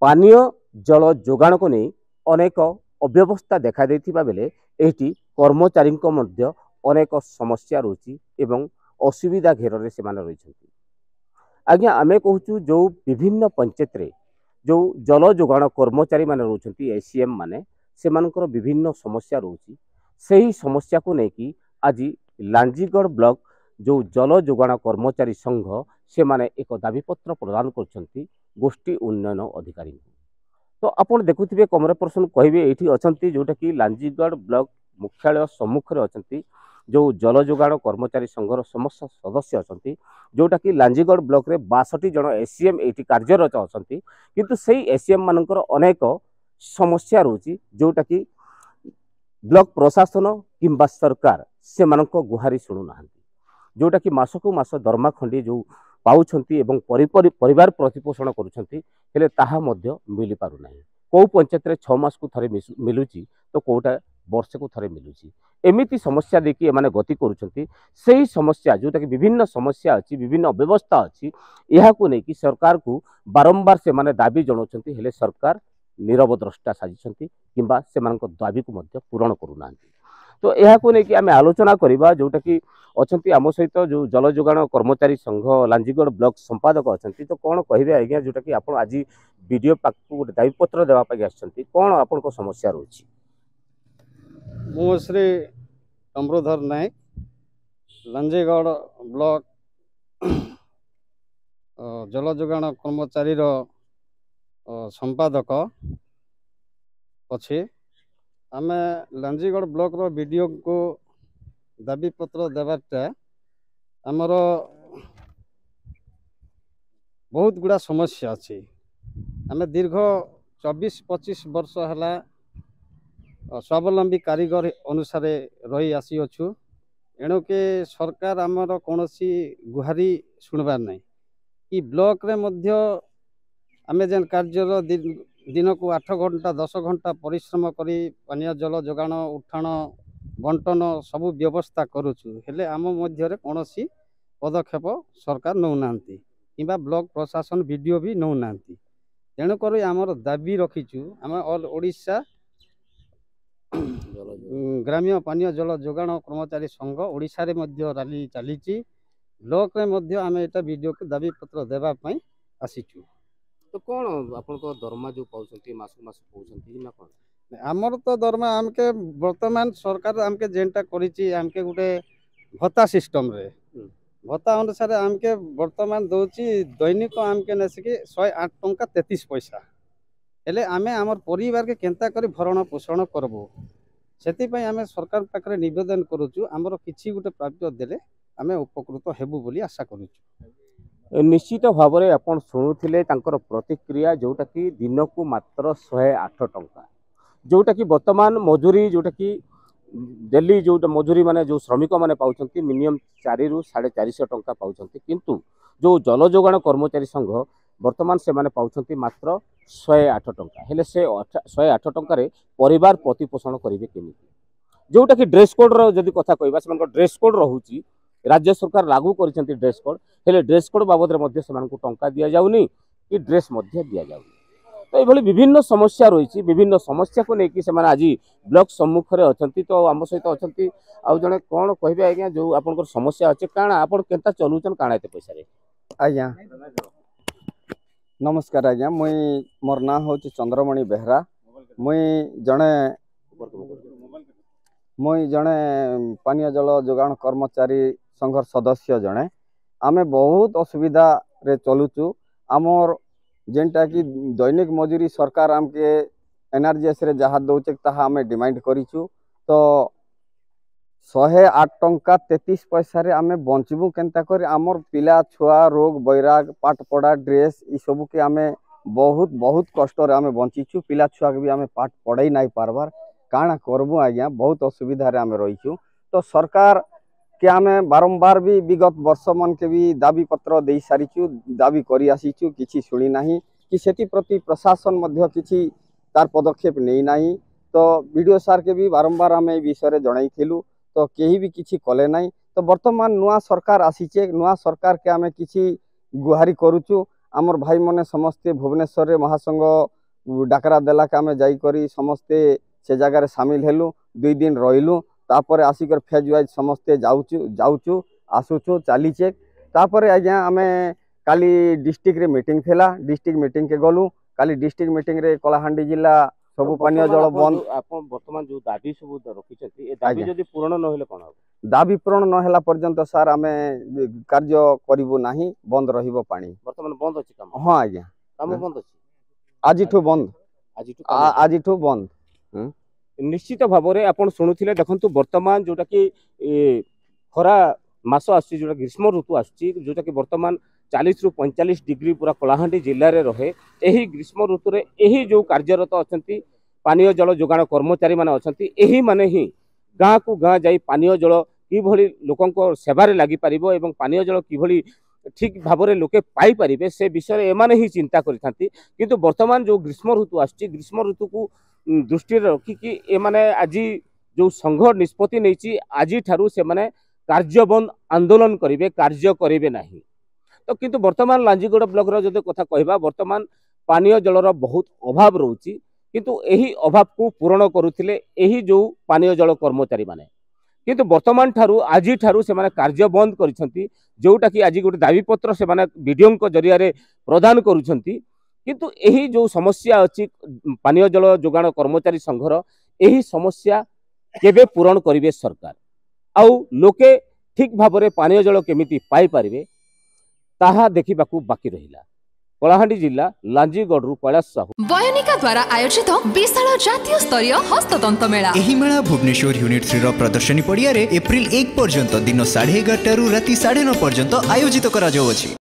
पानीय जल जोगाण को नहीं अनेक अव्यवस्था देखा देथिबा बेले एठी कर्मचारी मध्य अनेक समस्या रोची एवं असुविधा घेर से रही। आज्ञा आमे कहूँ जो विभिन्न पंचायत रे जो जल जोगाण कर्मचारी माने रोचंती एसीएम माने सेमानकर विभिन्न समस्या रोची सही समस्या को लेकिन आज लांजीगढ़ ब्लॉक जो जल जोगाण कर्मचारी संघ से माने एक दाबीपत्र प्रदान करछंती गोष्ठी उन्नयन अधिकारी। तो आपण देखुथिबे कमरे पर्सन कहबे एठी अछंती जोटा कि लांजीगढ़ ब्लॉक मुख्यालय सम्मुख रे अछंती जो जल जोगाण कर्मचारी संघर समस्त सदस्य अछंती जोटा कि लांजीगढ़ ब्लॉक रे 62 जन एसीएम एठी कार्यरत अछंती किंतु सेही एसीएम मानकर अनेक समस्या रोची जोटा कि ब्लॉक प्रशासन किंबा सरकार से मानक गुहारी शुणु नाहंती जोटा कि मासकु मास दरमा खंडी जो पाउछंती एवं परिवार प्रतिपोषण करुछंती हेले ताहा मध्य मिली पारु नाही। को पंचायत रे 6 मास को थरे मिलुची तो कोटा वर्ष को थरे मिलुची एमिति समस्या देखि एमाने गति करुछंती सेही समस्या जोटा कि विभिन्न समस्या अछि विभिन्न व्यवस्था अछि एहा को नै कि सरकार को बारंबार से माने दाबी जणाउछंती हेले सरकार नीरव द्रष्टा साजिछंती किंबा से मानक दाबी को मध्य पूरण करू नांती। तो यह को लेकिन आम आलोचना करवा जोटा कि अच्छा आम सहित जो जल जोगाण कर्मचारी संघ लांजीगढ़ ब्लॉक संपादक अच्छा तो कौन कहे आज्ञा जोटा कि आप आज वीडियो पाक गोटे दाबीपत्र देवाई आसछंती कौन आपण समस्या रोची। मु श्री अमृधर नायक लांजीगढ़ ब्लॉक जल जोगाण कर्मचारी संपादक अच्छे आम लांजीगढ़ ब्लॉक रो वीडियो को दाबी पत्र देवाटा आमर बहुत गुड़ा समस्या अच्छी आम दीर्घ 24-25 वर्ष है स्वावलंबी कारीगर अनुसार रही आसी अच्छु एणुके सरकार आमर कौन गुहारी शुणबार नहीं कि ब्लॉक रे मध्य आमे जेन कार्यर दिन को 8 घंटा 10 घंटा परिश्रम करी पानीय जल जोगाण उठाण बंटन सबू व्यवस्था करुचु हेले आम मध्य कौन पदक्षेप सरकार नौ नांती किंबा ब्लॉक प्रशासन वीडियो भी नौ नांती तेणुक आमर दाबी रखीचु आम ऑल ओडिशा ग्राम्य पानीय जल जोगाण कर्मचारी संघ ओडिशा रे मध्य रैली चली ब्लॉक रे मध्य आम एटा वीडियो के दाबी पत्र देबा पई आसीचु। तो कौन आपन को दरमा जो पाउछंती मास पाउछंती ना कौन आमर तो दरमा आमके वर्तमान सरकार आमके जेनटा करिछि आमके गुटे भत्ता सिस्टम रे भत्ता अनुसार आमके वर्तमान दउछि दैनिक आमके नसिके 108 टंका 33 पैसा हेले आमे आमर परिवार के केंता करी भरण पोषण करबो सेति पई आमे सरकार पाखरे निवेदन करूछु आमर किछि गुटे प्राप्त देले आमे उपकृत हेबु बोली आशा करूछु। निश्चित भाव में आप शुणुले प्रतिक्रिया जोटा कि दिन को मात्र 108 टंका जोटा कि वर्तमान मजूरी जोटा कि डेली जो मजूरी माने जो श्रमिक माने पाउछंती मिनिमम 4 रु 450 टंका पाउछंती किंतु जो जल जोगाण कर्मचारी संघ वर्तमान से माने पाउछंती मात्र 108 टंका हेले से 108 टंका रे परिवार प्रतिपोषण करिवे केमिति जोटा कि ड्रेस कोड रो जदी कथा कहबा से ड्रेस कोड रहउची राज्य सरकार लागू करिसेंती ड्रेस कोड हेले ड्रेस कोड बाबद रे मध्य सेमानकु टंका दिया जाउनी कि ड्रेस मध्य दिया जाउनी तो ये विभिन्न समस्या रही विभिन्न समस्या को लेकिन से आज ब्लॉक सम्मुख में अच्छा तो आम सहित अच्छा आउ जड़े कौन कहे आज्ञा जो आप समस्या अच्छे कण आप चलुचन काण एत पैसा आज्ञा नमस्कार आज्ञा मुई मोर ना हूँ चंद्रमणि बेहरा मुई जड़े पानीय जल जोगाण कर्मचारी संघर सदस्य जड़े आमे बहुत असुविधा रे चलुचु आमर जेनटा कि दैनिक मजूरी सरकार आमके एनआरजीएस रे जहाँ दौचे ताहा आमे डिमांड करिचु तो 108 टंका 33 पैसा रे आमे बंचबू केनता कर आमर पिला छुआ रोग बैराग पाठ पढ़ा ड्रेस ई सब के आमे बहुत बहुत कष्ट रे आमे बंचीचु पिला छुआ के भी आमे पाठ पढ़ाई नहीं पारबार काना करबू आज्ञा बहुत असुविधा रे आमे रहीचु तो सरकार के आमे बारंबार भी विगत वर्ष मन के भी दाबी पत्र दे सारीचु दाबी करी आसीचु किछि सुनी नाही कि सेति प्रति प्रशासन मध्य किछि तार पदक्षेप नहीं नाही तो वीडियो सार के भी बारंबार आमे विषय रे जणाइथिलु तो केही भी किछि कले नाही तो वर्तमान नुआ सरकार आसीचे नुआ सरकार के आमे किछि गुहारी करूचु आमर भाई मैंने समस्ते भुवनेश्वर महासंघ डाकरा देला के आम जाइकरी समस्ते से जगार सामिल हेलु 2 दिन रहिलु तापर आसिकर फेज वाइज समस्ते जाऊचु आसुचु चलीचे तापर आज्ञा आम काली डिस्ट्रिक्ट रे मीटिंग थिला डिस्ट्रिक्ट मीटिंग के गलु काली डिस्ट्रिक्ट मीटिंग रे कलाहांडी जिला सब पानीय जल बंद आपण वर्तमान जो दाबी सब रखिछथि ए दाबी जदी पूर्ण न होले कोन हो दाबी पूर्ण न होला पर्यंत सर आम कार्य करिवु नाही बंद रहिबो पानी वर्तमान बंद अछि काम हां आज्ञा काम बंद अछि आजिठु बंद आजिठु बंद निश्चित भाव में आप शुणुले देखु वर्तमान जोटा कि खरा मास आसुची जोटा ग्रीष्म ऋतु आसुची जोटा कि वर्तमान 40 रु 45 डिग्री पूरा कलाहांडी जिले में रहे यही ग्रीष्म ऋतु रे यही जो कार्यरत अच्छा पानीय जल जोगाण कर्मचारी माने अच्छा यही माने ही गाँ को गाँ जाई पानीय जल कि लोकों सेवार लगी पारिबो एवं पानीय जल कि ठीक भाव में लोके पाई पारिबे से विषय एमाने ही चिंता करिथांती किंतु वर्तमान जो ग्रीष्म ऋतु आसुची ग्रीष्म ऋतु को दृष्टि रखिकी एमाने आज जो संघ निष्पत्ति नहीं आज ठारू से माने कार्यबंद आंदोलन करेंगे कार्य करेंगे नहीं तो किंतु वर्तमान लांजीगड़ ब्लॉक जो कथा कहबा वर्तमान पानीय जलर बहुत अभाव रोची किंतु यही अभाव को पूरण करुथिले यही जो पानीय जल कर्मचारी माने किंतु वर्तमान ठारू आज ठारू से माने कार्य बंद करिसंती जोटा कि आज गोटे दाबी पत्र से माने वीडियो को जरिया रे प्रदान करुछंती किंतु यही जो समस्या अच्छी पानीय जल जोगाण कर्मचारी संघर यही समस्या केबे पूरण करिवे सरकार आउ लोके ठीक भाव में पानीय जल केमिति पाई पारिबे ताहा देखिबाकू बाकी रहिला। कलाहांडी जिला लांजीगढ़ कैलाश साहू बयनिका द्वारा आयोजित विशाल जातीय स्तरीय हस्ततंत मेला एही मेला भुवनेश्वर यूनिट 3 प्रदर्शनी पड़िया रे एप्रिल 1 पर्यंत दिन 11:30 रु राति 9:30 पर्यंत आयोजित करा जाउछि।